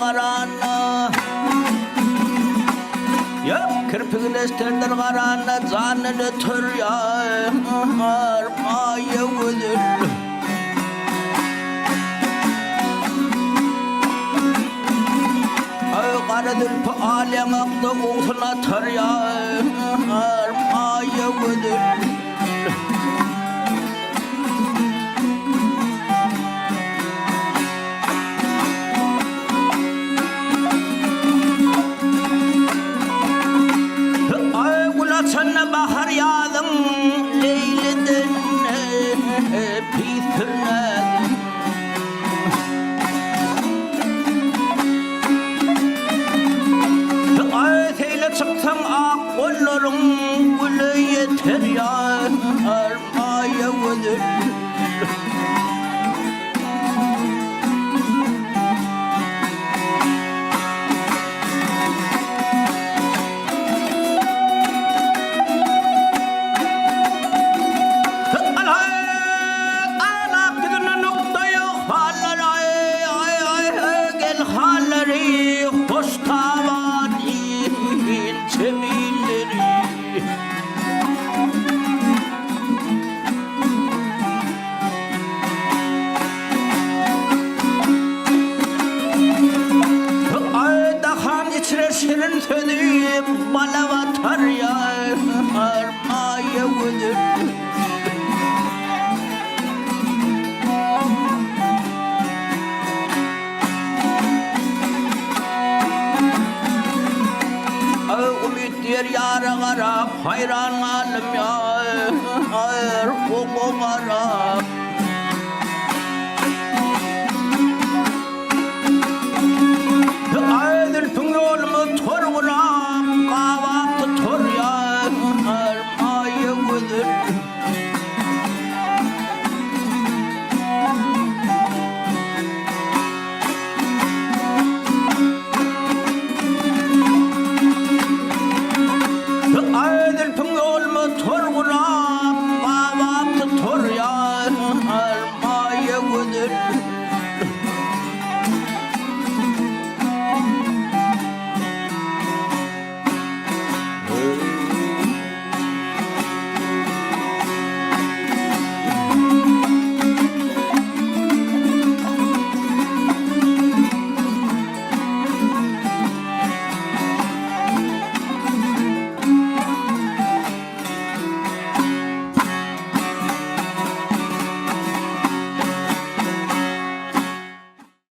karanna ya kirpigin esterler karanna zanını tür ya armaya güdür Karadır pa alem aklı uğsuna tır ya armaya güdür Sana bahar yağdım Leyliden Pithirledim Ayetiyle çıktım ak kollarım Güle yeter ya Armaya güdür Şirin sönüp bana vatar ya armaya güdür Ümit diyor yara garap hayran alım ya Hayır koku garap Aydır püngrolümü tor